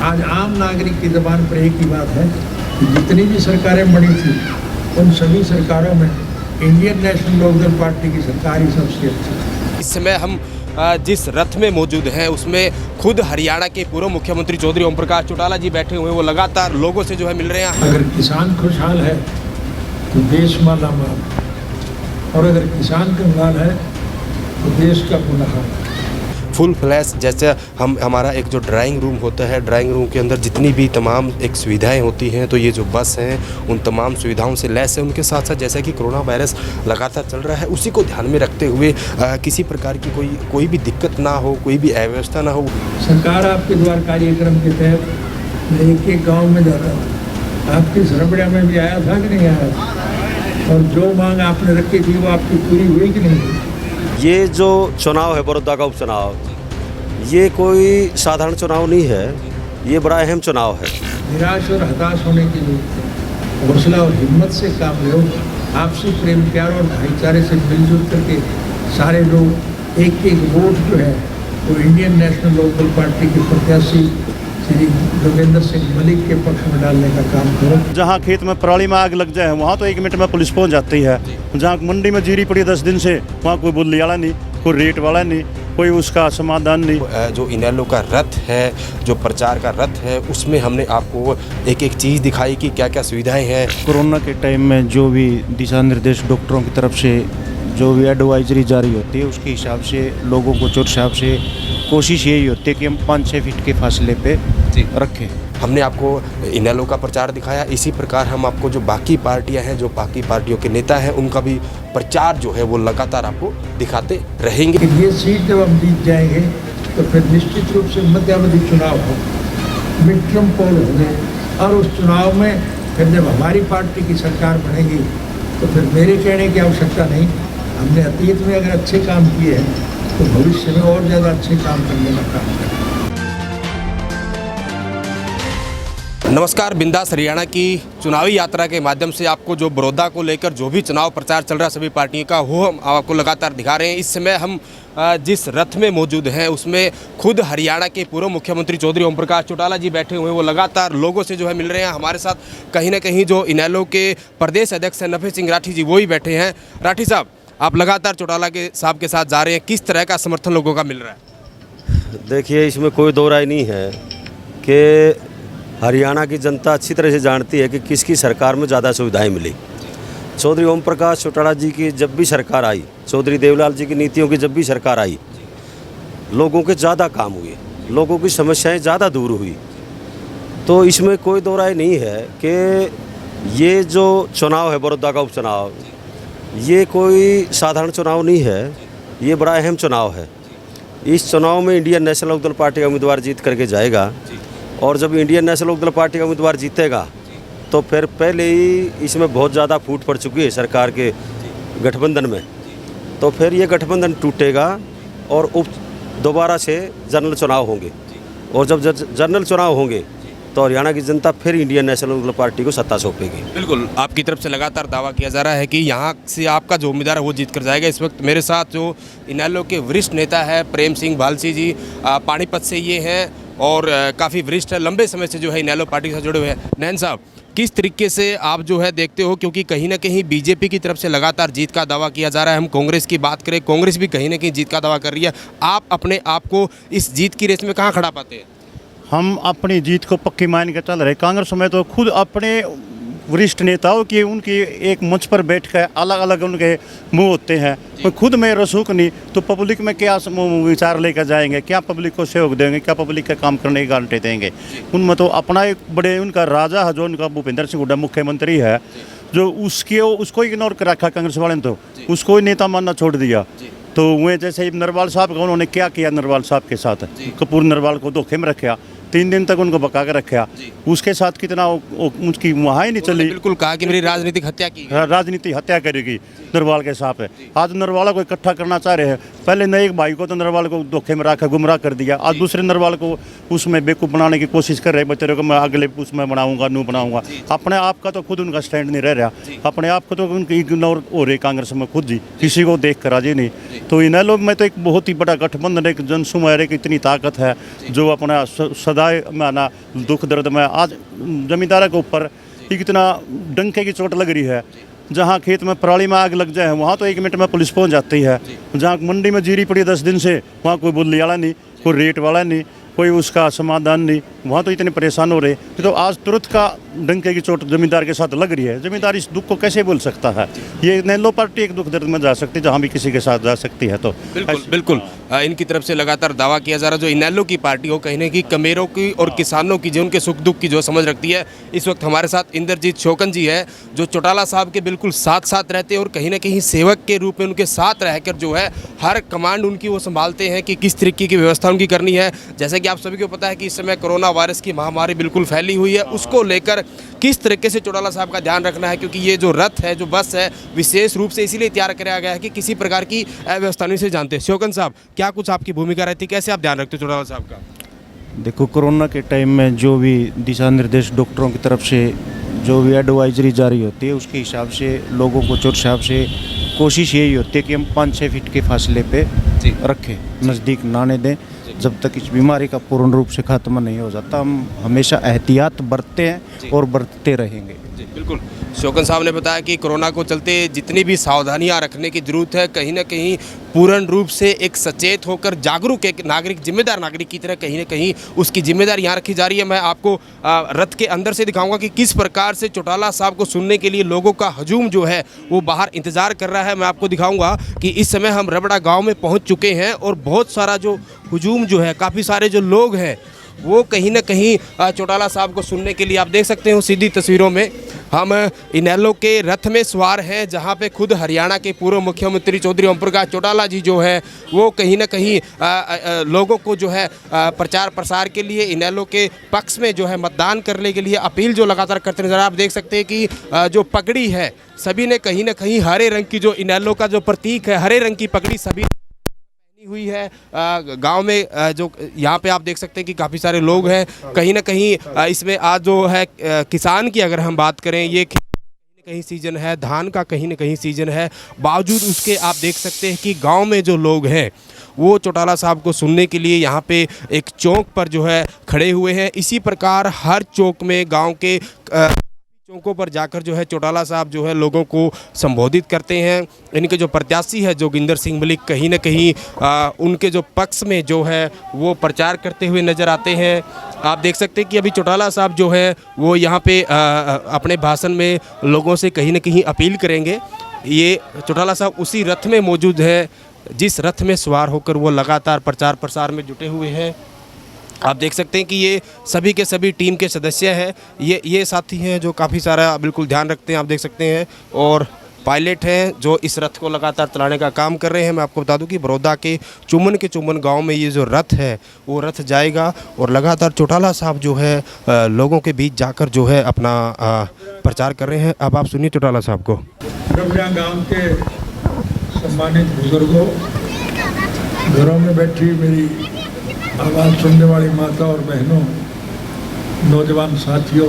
आज आम नागरिक की ज़बान पर एक ही बात है कि जितनी भी सरकारें बनी थी उन सभी सरकारों में इंडियन नेशनल लोकदल पार्टी की सरकार ही सबसे अच्छी। इस समय हम जिस रथ में मौजूद हैं उसमें खुद हरियाणा के पूर्व मुख्यमंत्री चौधरी ओम प्रकाश चौटाला जी बैठे हुए हैं। वो लगातार लोगों से जो है मिल रहे हैं। अगर किसान खुशहाल है तो देश मालामाल, और अगर किसान कंगाल है तो देश का गुनाह। फुल फ्लैश जैसे हमारा एक जो ड्राइंग रूम होता है, ड्राइंग रूम के अंदर जितनी भी तमाम एक सुविधाएं होती हैं, तो ये जो बस हैं उन तमाम सुविधाओं से लैस है। उनके साथ साथ जैसा कि कोरोना वायरस लगातार चल रहा है, उसी को ध्यान में रखते हुए किसी प्रकार की कोई भी दिक्कत ना हो, कोई भी अव्यवस्था ना हो। सरकार आपके द्वार कार्यक्रम के तहत मैं एक गाँव में जा रहा हूँ। आपकी सरबड़ा में भी आया था कि नहीं आया, और जो मांग आपने रखी थी वो आपकी पूरी हुई कि नहीं हुई? ये जो चुनाव है बड़ौदा का उपचुनाव, ये कोई साधारण चुनाव नहीं है, ये बड़ा अहम चुनाव है। निराश और हताश होने के लिए हौसला और हिम्मत से काम लो। आपसी प्रेम प्यार और भाईचारे से मिलजुल करके सारे लोग एक एक वोट जो है वो इंडियन नेशनल लोकदल पार्टी के प्रत्याशी श्री जोगेंद्र सिंह मलिक के पक्ष में डालने का काम करो। जहाँ खेत में पराली में आग लग जाए वहाँ तो 1 मिनट में पुलिस पहुँच जाती है। जहाँ मंडी में जीरी पड़ी 10 दिन से, वहाँ कोई बोली वाला नहीं, कोई रेट वाला नहीं, कोई उसका समाधान नहीं। जो इनेलो का रथ है, जो प्रचार का रथ है, उसमें हमने आपको एक एक चीज़ दिखाई कि क्या क्या सुविधाएं हैं। कोरोना के टाइम में जो भी दिशा निर्देश डॉक्टरों की तरफ से जो भी एडवाइजरी जारी होती है, उसके हिसाब से लोगों को चोट हिसाब से कोशिश यही होती है कि हम 5-6 फीट के फासले पे रखें। हमने आपको इनेलो का प्रचार दिखाया, इसी प्रकार हम आपको जो बाकी पार्टियां हैं, जो बाकी पार्टियों के नेता हैं, उनका भी प्रचार जो है वो लगातार आपको दिखाते रहेंगे। ये सीट जब हम जीत जाएंगे तो फिर निश्चित रूप से मध्यावधि चुनाव हो, मिड टर्म पोल होंगे, और उस चुनाव में फिर जब हमारी पार्टी की सरकार बनेगी तो फिर मेरे कहने की आवश्यकता नहीं। हमने अतीत में अगर अच्छे काम किए हैं तो भविष्य में और ज़्यादा अच्छे काम करने का काम करें। नमस्कार, बिंदास हरियाणा की चुनावी यात्रा के माध्यम से आपको जो बड़ौदा को लेकर जो भी चुनाव प्रचार चल रहा है सभी पार्टियों का, वो हम आपको लगातार दिखा रहे हैं। इस समय हम जिस रथ में मौजूद हैं उसमें खुद हरियाणा के पूर्व मुख्यमंत्री चौधरी ओम प्रकाश चौटाला जी बैठे हुए हैं। वो लगातार लोगों से जो है मिल रहे हैं। हमारे साथ कहीं ना कहीं जो इनेलो के प्रदेश अध्यक्ष हैं नफे सिंह राठी जी, वो ही बैठे हैं। राठी साहब, आप लगातार चौटाला के साहब के साथ जा रहे हैं, किस तरह का समर्थन लोगों का मिल रहा है? देखिए, इसमें कोई दो राय नहीं है कि हरियाणा की जनता अच्छी तरह से जानती है कि किसकी सरकार में ज़्यादा सुविधाएं मिली। चौधरी ओम प्रकाश चौटाला जी की जब भी सरकार आई, चौधरी देवलाल जी की नीतियों की जब भी सरकार आई, लोगों के ज़्यादा काम हुए, लोगों की समस्याएं ज़्यादा दूर हुई। तो इसमें कोई दो राय नहीं है कि ये जो चुनाव है बड़ौदा का उपचुनाव, ये कोई साधारण चुनाव नहीं है, ये बड़ा अहम चुनाव है। इस चुनाव में इंडियन नेशनल लोकदल पार्टी का उम्मीदवार जीत करके जाएगा, और जब इंडियन नेशनल लोकदल पार्टी का उम्मीदवार जीतेगा तो फिर पहले ही इसमें बहुत ज़्यादा फूट पड़ चुकी है सरकार के गठबंधन में, तो फिर ये गठबंधन टूटेगा और दोबारा से जनरल चुनाव होंगे, और जब जनरल चुनाव होंगे तो हरियाणा की जनता फिर इंडियन नेशनल लोकदल पार्टी को सत्ता सौंपेगी। बिल्कुल, आपकी तरफ से लगातार दावा किया जा रहा है कि यहाँ से आपका जो उम्मीदवार है वो जीत कर जाएगा। इस वक्त मेरे साथ जो इनेलो के वरिष्ठ नेता है प्रेम सिंह भालसी जी, पानीपत से ये हैं और काफ़ी वरिष्ठ है, लंबे समय से जो है इनेलो पार्टी से जुड़े हुए हैं। नैन साहब, किस तरीके से आप जो है देखते हो, क्योंकि कहीं ना कहीं बीजेपी की तरफ से लगातार जीत का दावा किया जा रहा है। हम कांग्रेस की बात करें, कांग्रेस भी कहीं ना कहीं जीत का दावा कर रही है। आप अपने आप को इस जीत की रेस में कहाँ खड़ा पाते हैं? हम अपनी जीत को पक्की मान के चल रहे। कांग्रेस में तो खुद अपने वरिष्ठ नेताओं की उनकी एक मंच पर बैठ कर अलग अलग उनके मुंह होते हैं, कोई खुद में रसूख नहीं, तो पब्लिक में क्या विचार लेकर जाएंगे, क्या पब्लिक को सहयोग देंगे, क्या पब्लिक का काम करने की गारंटी देंगे? उनमें तो अपना एक बड़े उनका राजा है जो उनका भूपेंद्र सिंह हुड्डा मुख्यमंत्री है, जो उसको इग्नोर कर रखा कांग्रेस वाले ने, तो उसको ही नेता मानना छोड़ दिया। तो वह जैसे नरवाल साहब का उन्होंने क्या किया, नरवाल साहब के साथ कपूर नरवाल को धोखे में रखा, 3 दिन तक उनको बका कर रखा, उसके साथ कितना उसकी वहाँ ही नहीं चली। बिल्कुल कहा कि मेरी राजनीतिक हत्या की, राजनीति हत्या करेगी नरवाल के साथ है। आज नरवाला को इकट्ठा करना चाह रहे हैं। पहले नए एक भाई को तो नरवाल को धोखे में रखा, गुमराह कर दिया, आज दूसरे नरवाल को उसमें बेवकूफ़ बनाने की कोशिश कर रहे बच्चे को, मैं अगले उसमें बनाऊंगा नू बनाऊंगा। अपने आप का तो खुद उनका स्टैंड नहीं रह रहा, अपने आप को तो उनकी इग्नोर हो रही कांग्रेस में खुद ही, किसी को देख कर राजी नहीं। तो इनेलो में तो एक बहुत ही बड़ा गठबंधन, एक जनसमूह, एक इतनी ताकत है जो अपना सदा समुदाय में आना दुख दर्द में आज जमींदारों के ऊपर कितना डंके की चोट लग रही है। जहाँ खेत में पराली में आग लग जाए वहाँ तो 1 मिनट में पुलिस पहुँच जाती है। जहाँ मंडी में जीरी पड़ी 10 दिन से वहाँ कोई बोली वाला नहीं, कोई रेट वाला नहीं, कोई उसका समाधान नहीं, वहाँ तो इतने परेशान हो रहे। तो आज तुरंत का डंके की चोट जमींदार के साथ लग रही है। जमींदार इस दुख को कैसे बोल सकता है? ये नेलो पार्टी एक दुख दर्द में जा सकती है जहाँ भी किसी के साथ जा सकती है। तो बिल्कुल बिल्कुल इनकी तरफ से लगातार दावा किया जा रहा जो इनेलो की पार्टी हो कहीं ना कहीं कमेरों की और किसानों की जो उनके सुख दुख की जो समझ रखती है। इस वक्त हमारे साथ इंद्रजीत शोकन जी है जो चौटाला साहब के बिल्कुल साथ साथ रहते हैं और कहीं ना कहीं सेवक के रूप में उनके साथ रहकर जो है हर कमांड उनकी वो संभालते हैं कि किस तरीके की व्यवस्था उनकी करनी है। जैसे कि आप सभी को पता है कि इस समय कोरोना वायरस की महामारी बिल्कुल फैली हुई है, उसको लेकर किस तरीके से चौटाला साहब का ध्यान रखना है, क्योंकि ये जो रथ है जो बस है विशेष रूप से इसीलिए तैयार कराया गया है कि किसी प्रकार की अव्यवस्था नहीं से जानते। शोकन साहब क्या कुछ आपकी भूमिका रहती है, कैसे आप ध्यान रखते हो चौटाला साहब का? देखो, कोरोना के टाइम में जो भी दिशा निर्देश डॉक्टरों की तरफ से जो भी एडवाइजरी जारी होती है उसके हिसाब से लोगों को चुपचाप से कोशिश यही होती है कि हम 5-6 फीट के फासले पे रखें, नज़दीक ना आने दें। जब तक इस बीमारी का पूर्ण रूप से खत्म नहीं हो जाता हम हमेशा एहतियात बरतते हैं और बरतते रहेंगे। जी बिल्कुल, शोकन साहब ने बताया कि कोरोना को चलते जितनी भी सावधानियां रखने की जरूरत है, कहीं ना कहीं पूर्ण रूप से एक सचेत होकर जागरूक एक नागरिक, जिम्मेदार नागरिक की तरह कहीं ना कहीं उसकी जिम्मेदारी यहाँ रखी जा रही है। मैं आपको रथ के अंदर से दिखाऊंगा कि किस प्रकार से चौटाला साहब को सुनने के लिए लोगों का हजूम जो है वो बाहर इंतजार कर रहा है। मैं आपको दिखाऊंगा कि इस समय हम रबड़ा गाँव में पहुँच चुके हैं और बहुत सारा जो हजूम जो है, काफ़ी सारे जो लोग हैं वो कहीं ना कहीं चौटाला साहब को सुनने के लिए, आप देख सकते हो सीधी तस्वीरों में हम इनेलो के रथ में सवार हैं जहां पे खुद हरियाणा के पूर्व मुख्यमंत्री चौधरी ओम प्रकाश चौटाला जी जो है वो कहीं ना कहीं लोगों को जो है प्रचार प्रसार के लिए इनेलो के पक्ष में जो है मतदान करने के लिए अपील जो लगातार करते नजर। आप देख सकते हैं कि जो पगड़ी है सभी ने कहीं ना कहीं हरे रंग की, जो इनेलो का जो प्रतीक है हरे रंग की पगड़ी सभी हुई है। गांव में जो यहाँ पे आप देख सकते हैं कि काफ़ी सारे लोग हैं। कहीं ना कहीं इसमें आज जो है किसान की अगर हम बात करें, ये कहीं सीजन है, धान का कहीं ना कहीं सीजन है, बावजूद उसके आप देख सकते हैं कि गांव में जो लोग हैं वो चौटाला साहब को सुनने के लिए यहाँ पे एक चौक पर जो है खड़े हुए हैं। इसी प्रकार हर चौक में गाँव के चौकों पर जाकर जो है चौटाला साहब जो है लोगों को संबोधित करते हैं। इनके जो प्रत्याशी है जोगिंदर सिंह मलिक कहीं ना कहीं उनके जो पक्ष में जो है वो प्रचार करते हुए नज़र आते हैं। आप देख सकते हैं कि अभी चौटाला साहब जो है वो यहाँ पे अपने भाषण में लोगों से कहीं ना कहीं अपील करेंगे। ये चौटाला साहब उसी रथ में मौजूद है जिस रथ में सवार होकर वो लगातार प्रचार प्रसार में जुटे हुए हैं। आप देख सकते हैं कि ये सभी के सभी टीम के सदस्य हैं। ये साथी हैं जो काफ़ी सारा बिल्कुल ध्यान रखते हैं, आप देख सकते हैं, और पायलट हैं जो इस रथ को लगातार चलाने का काम कर रहे हैं। मैं आपको बता दूं कि बड़ौदा के चुमन गांव में ये जो रथ है वो रथ जाएगा और लगातार चौटाला साहब जो है लोगों के बीच जाकर जो है अपना प्रचार कर रहे हैं। अब आप सुनिए चौटाला साहब को। रबड़ा गांव के सम्मानित बुजुर्गों, घरों में बैठी मेरी आवाज़ सुनने वाली माता और बहनों, नौजवान साथियों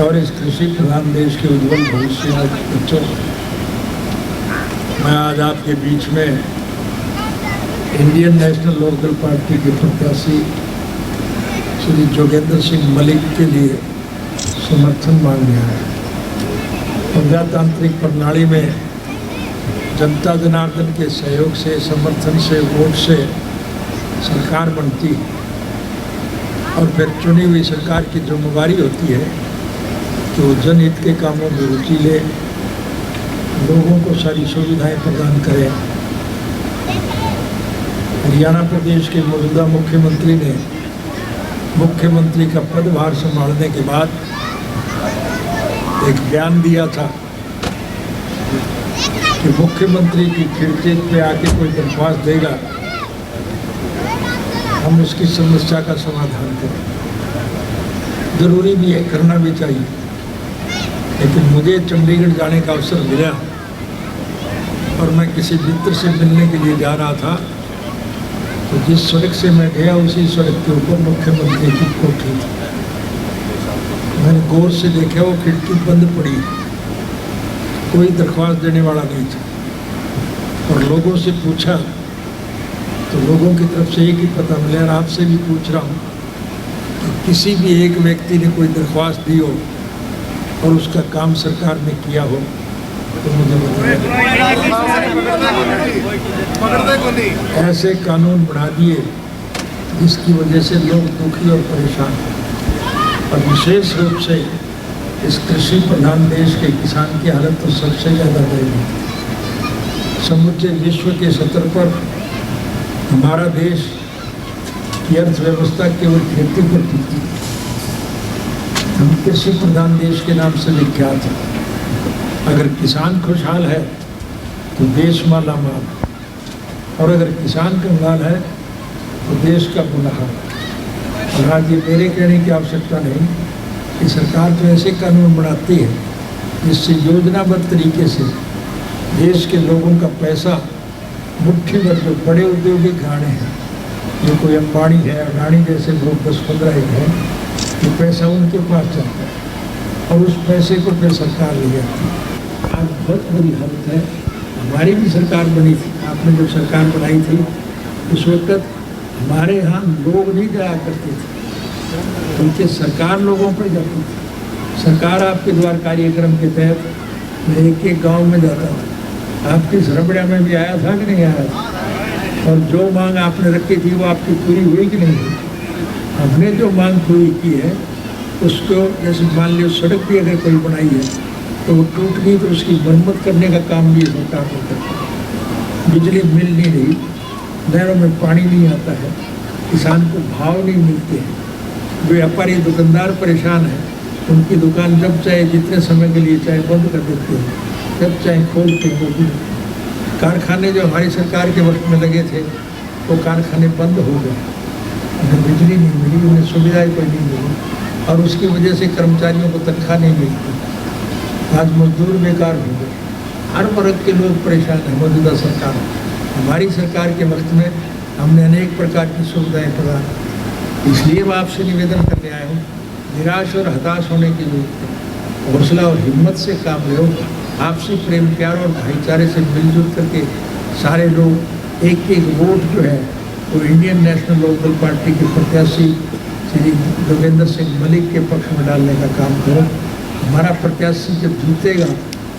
और इस कृषि प्रधान देश के उज्जवल भविष्य के बच्चों, मैं आज आपके बीच में इंडियन नेशनल लोकदल पार्टी के प्रत्याशी श्री जोगेंद्र सिंह मलिक के लिए समर्थन मांगने आया। प्रजातांत्रिक प्रणाली में जनता जनार्दन के सहयोग से, समर्थन से, वोट से सरकार बनती है और फिर चुनी हुई सरकार की जिम्मेदारी होती है कि वो जनहित के कामों में रुचि ले, लोगों को सारी सुविधाएं प्रदान करे। हरियाणा प्रदेश के मौजूदा मुख्यमंत्री ने मुख्यमंत्री का पदभार संभालने के बाद एक बयान दिया था कि मुख्यमंत्री की खिड़की पे आके कोई दरख्वास्त देगा हम उसकी समस्या का समाधान करें। जरूरी भी है, करना भी चाहिए, लेकिन मुझे चंडीगढ़ जाने का अवसर मिला और मैं किसी मित्र से मिलने के लिए जा रहा था, तो जिस सड़क से मैं गया उसी सड़क के ऊपर मुख्यमंत्री की कोठी थी। मैंने गौर से देखा, वो खिड़की बंद पड़ी, कोई दरख्वास्त देने वाला नहीं था। और लोगों से पूछा तो लोगों की तरफ से एक ही पता मिला, और आपसे भी पूछ रहा हूँ किसी भी एक व्यक्ति ने कोई दरख्वास्त दी हो और उसका काम सरकार ने किया हो तो मुझे बताएं। ऐसे कानून बना दिए जिसकी वजह से लोग दुखी और परेशान हैं, और विशेष रूप से इस कृषि प्रधान देश के किसान की हालत तो सबसे ज़्यादा दयनीय है। समूचे विश्व के स्तर पर हमारा देश की अर्थव्यवस्था केवल खेती पर टिकती है। हम कृषि प्रधान देश के नाम से विख्यात हैं। अगर किसान खुशहाल है तो देश माला माल, और अगर किसान कंगाल है तो देश का बुरा हाल। और आज ये मेरे कहने की आवश्यकता नहीं कि सरकार तो ऐसे कानून बनाती है जिससे योजनाबद्ध तरीके से देश के लोगों का पैसा मुट्ठी भर, जो बड़े औद्योगिक घराने हैं, ये कोई अंबानी है, अडानी जैसे लोग 10-15 है, ये पैसा उनके पास जाता है और उस पैसे को फिर सरकार ले जाती है। आज बहुत बुरी हालत है। हमारी भी सरकार बनी थी, आपने जब सरकार बनाई थी उस वक्त हमारे यहाँ लोग नहीं जाया करते थे, बल्कि सरकार लोगों पर जाती थी। सरकार आपके द्वार कार्यक्रम के तहत मैं एक गांव में जाता था। आपकी सरबड़ा में भी आया था कि नहीं आया था? और जो मांग आपने रखी थी वो आपकी पूरी हुई कि नहीं हुई? हमने जो मांग पूरी की है उसको, जैसे मान लो सड़क भी अगर कोई बनाई है तो वो टूट गई तो उसकी मरम्मत करने का काम भी सरकार को करता है। बिजली मिल नहीं रही, नहरों में पानी नहीं आता है, किसान को भाव नहीं मिलते हैं, व्यापारी दुकानदार परेशान हैं, उनकी दुकान जब चाहे जितने समय के लिए चाहे बंद कर देते हैं, जब चाहे खोलते हैं वो भी। कारखाने जो हमारी सरकार के वक्त में लगे थे वो कारखाने बंद हो गए, उन्हें बिजली नहीं मिली, उन्हें सुविधाएं कोई नहीं मिली, और उसकी वजह से कर्मचारियों को तनख्वाह नहीं मिलती। आज मजदूर बेकार हो गए, हर वर्ग के लोग परेशान हैं। मौजूदा सरकार, हमारी सरकार के वक्त में हमने अनेक प्रकार की सुविधाएं प्रदान की। इसलिए मैं आपसे निवेदन करने आया हूँ, निराश और हताश होने की जरूरत है। हौसला और हिम्मत से काम लो, आपसी प्रेम प्यार और भाईचारे से मिलजुल करके सारे लोग एक एक वोट जो है वो इंडियन नेशनल लोकदल पार्टी के प्रत्याशी श्री जोगेंद्र सिंह मलिक के पक्ष में डालने का काम करो। हमारा प्रत्याशी जब जीतेगा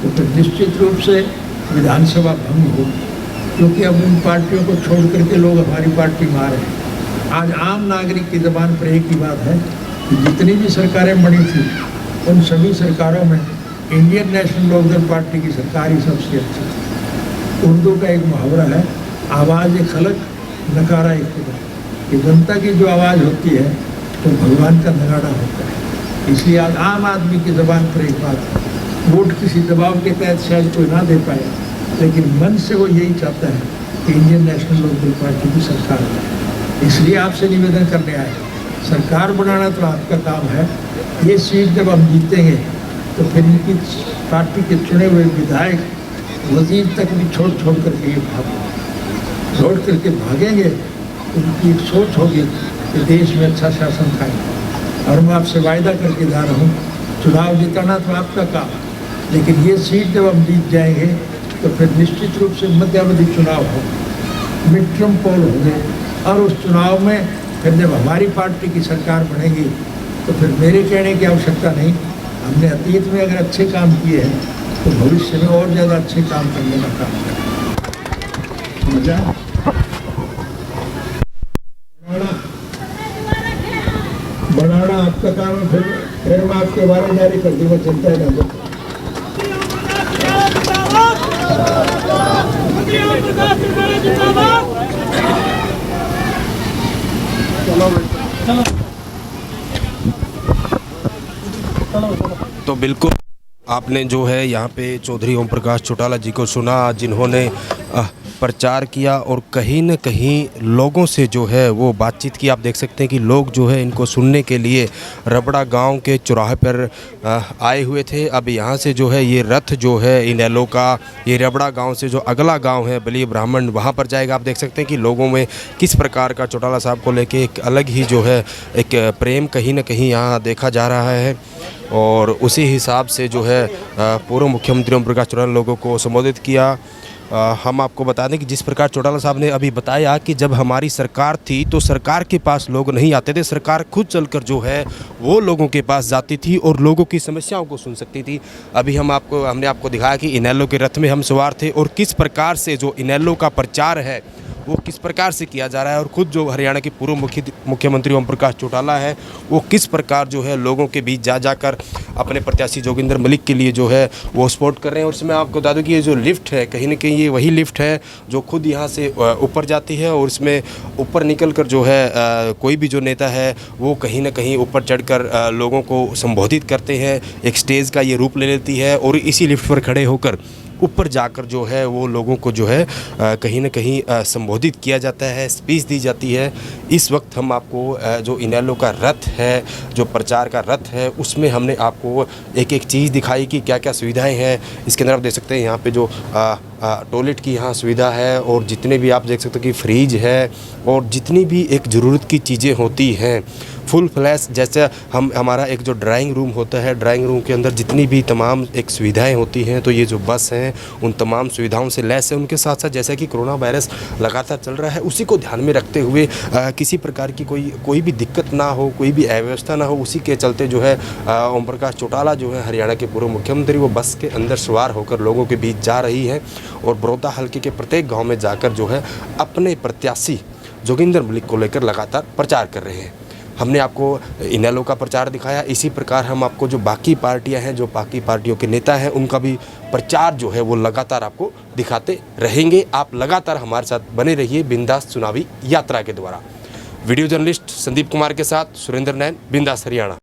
तो फिर निश्चित रूप से विधानसभा भंग होगी, क्योंकि अब उन पार्टियों को छोड़ करके लोग हमारी पार्टी में आ रहे हैं। आज आम नागरिक की ज़बान पर एक ही बात है कि जितनी भी सरकारें बनी थी उन सभी सरकारों में इंडियन नेशनल लोकदल पार्टी की सरकार ही सबसे अच्छी थी। उर्दू का एक मुहावरा है, आवाज़ एक खलक नकारा एक खुदा। कि जनता की जो आवाज़ होती है तो भगवान का नगाड़ा होता है। इसलिए आज आम आदमी की ज़बान पर एक बात है, वोट किसी दबाव के तहत शायद कोई ना दे पाए, लेकिन मन से वो यही चाहता है कि इंडियन नेशनल लोकदल पार्टी की सरकार है। इसलिए आपसे निवेदन करने आए, सरकार बनाना तो आपका काम है। ये सीट जब हम जीतेंगे तो फिर इनकी पार्टी के चुने हुए विधायक वजीर तक भी छोड़ करके ये छोड़ करके भागेंगे। उनकी एक सोच होगी कि देश में अच्छा शासन खाए। और मैं आपसे वायदा करके जा रहा हूँ, चुनाव जिताना तो आपका काम, लेकिन ये सीट जब हम जीत जाएंगे तो फिर निश्चित रूप से मध्यावधि चुनाव हो, मिड टर्म पोल होंगे, और उस चुनाव में फिर जब हमारी पार्टी की सरकार बनेगी तो फिर मेरे कहने की आवश्यकता नहीं। हमने अतीत में अगर अच्छे काम किए हैं तो भविष्य में और ज़्यादा अच्छे काम करने का काम करें। मजा बनाना आपका काम है। फिर मैं आपके बारे जारी कर दूँगा, चिंता है ना। तो बिल्कुल आपने जो है यहाँ पे चौधरी ओम प्रकाश चौटाला जी को सुना, जिन्होंने प्रचार किया और कहीं न कहीं लोगों से जो है वो बातचीत की। आप देख सकते हैं कि लोग जो है इनको सुनने के लिए रबड़ा गांव के चौराहे पर आए हुए थे। अब यहाँ से जो है ये रथ जो है इनेलो का, ये रबड़ा गांव से जो अगला गांव है बली ब्राह्मण, वहाँ पर जाएगा। आप देख सकते हैं कि लोगों में किस प्रकार का चौटाला साहब को लेके एक अलग ही जो है एक प्रेम कहीं न कहीं यहाँ देखा जा रहा है। और उसी हिसाब से जो है पूर्व मुख्यमंत्री ओम प्रकाश चौटाला लोगों को संबोधित किया हम आपको बता दें कि जिस प्रकार चौटाला साहब ने अभी बताया कि जब हमारी सरकार थी तो सरकार के पास लोग नहीं आते थे, सरकार खुद चलकर जो है वो लोगों के पास जाती थी और लोगों की समस्याओं को सुन सकती थी। अभी हमने आपको दिखाया कि इनेलो के रथ में हम सवार थे और किस प्रकार से जो इनेलो का प्रचार है वो किस प्रकार से किया जा रहा है, और ख़ुद जो हरियाणा के पूर्व मुख्यमंत्री ओम प्रकाश चौटाला है वो किस प्रकार जो है लोगों के बीच जाकर अपने प्रत्याशी जोगिंदर मलिक के लिए जो है वो सपोर्ट कर रहे हैं। और इसमें आपको बता दूं कि ये जो लिफ्ट है कहीं ना कहीं ये वही लिफ्ट है जो खुद यहाँ से ऊपर जाती है, और इसमें ऊपर निकल कर जो है कोई भी जो नेता है वो कहीं ना कहीं ऊपर चढ़कर लोगों को संबोधित करते हैं, एक स्टेज का ये रूप ले लेती है और इसी लिफ्ट पर खड़े होकर ऊपर जाकर जो है वो लोगों को जो है कहीं ना कहीं संबोधित किया जाता है, स्पीच दी जाती है। इस वक्त हम आपको जो इनेलो का रथ है, जो प्रचार का रथ है, उसमें हमने आपको एक एक चीज़ दिखाई कि क्या क्या सुविधाएं हैं। इसके अंदर आप देख सकते हैं यहाँ पे जो टॉयलेट की यहाँ सुविधा है, और जितने भी आप देख सकते हो कि फ्रिज है, और जितनी भी एक ज़रूरत की चीज़ें होती हैं फुल फ्लैश, जैसे हमारा एक जो ड्राइंग रूम होता है, ड्राइंग रूम के अंदर जितनी भी तमाम एक सुविधाएं होती हैं, तो ये जो बस हैं उन तमाम सुविधाओं से लैस है। उनके साथ साथ जैसा कि कोरोना वायरस लगातार चल रहा है, उसी को ध्यान में रखते हुए किसी प्रकार की कोई भी दिक्कत ना हो, कोई भी अव्यवस्था ना हो, उसी के चलते जो है ओम प्रकाश चौटाला जो है हरियाणा के पूर्व मुख्यमंत्री, वो बस के अंदर सवार होकर लोगों के बीच जा रही है और बड़ौदा हल्के के प्रत्येक गाँव में जाकर जो है अपने प्रत्याशी जोगिंदर मलिक को लेकर लगातार प्रचार कर रहे हैं। हमने आपको इनेलो का प्रचार दिखाया, इसी प्रकार हम आपको जो बाकी पार्टियां हैं, जो बाकी पार्टियों के नेता हैं, उनका भी प्रचार जो है वो लगातार आपको दिखाते रहेंगे। आप लगातार हमारे साथ बने रहिए बिंदास चुनावी यात्रा के द्वारा। वीडियो जर्नलिस्ट संदीप कुमार के साथ सुरेंद्र नैन, बिंदास हरियाणा।